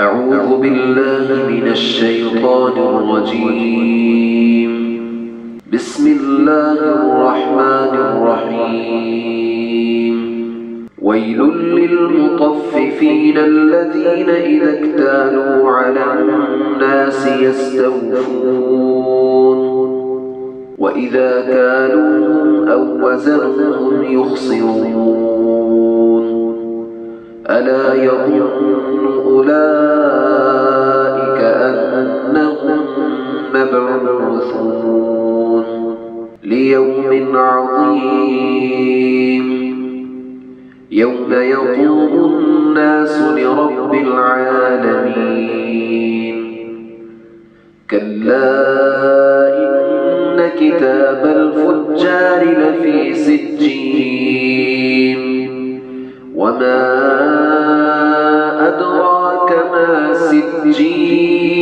أعوذ بالله من الشيطان الرجيم. بسم الله الرحمن الرحيم. ويل للمطففين الذين إذا اكتالوا على الناس يستوفون وإذا كالوهم أو وزنوهم يخسرون. ألا يظن أولئك أنهم مبعوثون ليوم عظيم يوم يقوم الناس لرب العالمين. كلا إن كتاب الفجار لفي سجين وما أدراك ما سجين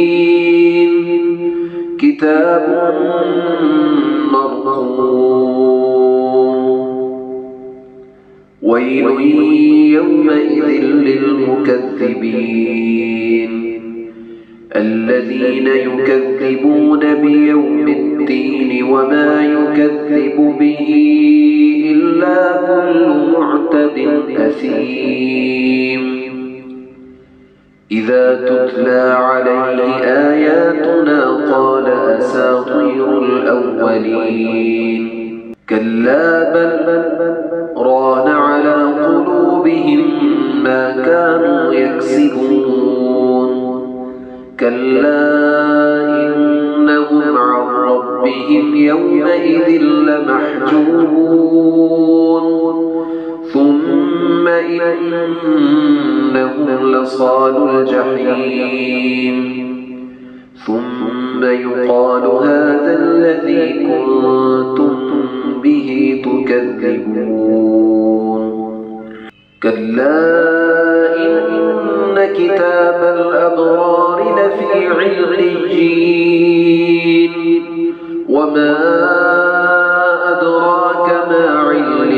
كتاب مرقوم. ويل يومئذ للمكذبين الذين يكذبون بيوم الدين وما يكذب به إلا كل معتد أثيم. إذا تتلى عليه آياتنا قال أساطير الأولين. كلا بل ران على قلوبهم ما كانوا يكسبون. كلا إنهم عن ربهم يومئذ لمحجوبون. ثم إنهم لصالو الجحيم. ثم يقال هذا الذي كنتم به تكذبون. كلا إن كتاب الأبرار لفي عليين وما أدراك ما عليون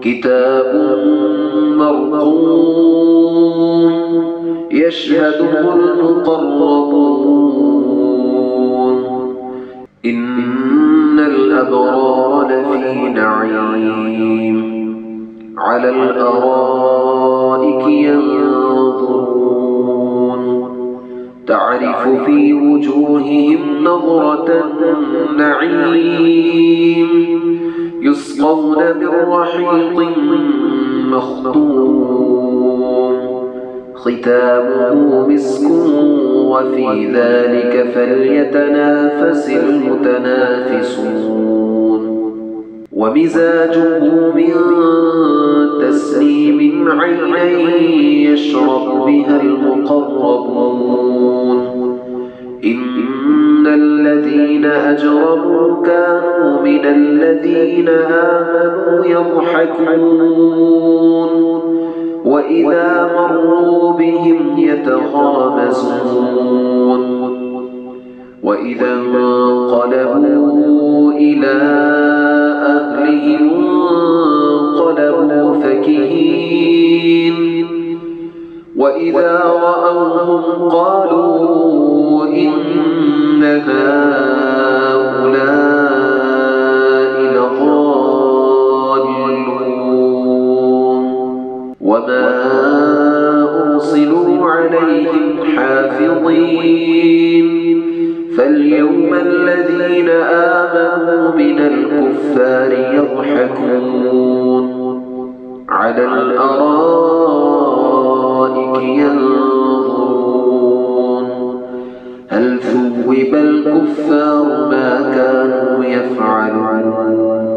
كتاب مرقوم يشهده المقربون. إن الأبرار لفي نعيم على الأرائك ينظرون تعرف في وجوههم نظرة النعيم يسقون من رحيق مختوم ختامه مسك وفي ذلك فليتنافس المتنافسون. ومزاجه من تسنيم عينا يشرب بها المقربون. إن الذين أجرموا كانوا من الذين آمنوا يضحكون وإذا مروا بهم يتغامزون. وإذا انقلبوا إلى أهلهم انقلبوا فكهين. وإذا رأوهم قالوا إن هؤلاء لضالون وما أرسلوا عليهم حافظين. فاليوم الذين آمنوا من الكفار يضحكون على الأرائك ينظرون هل ثوب الكفار ما كانوا يفعلون.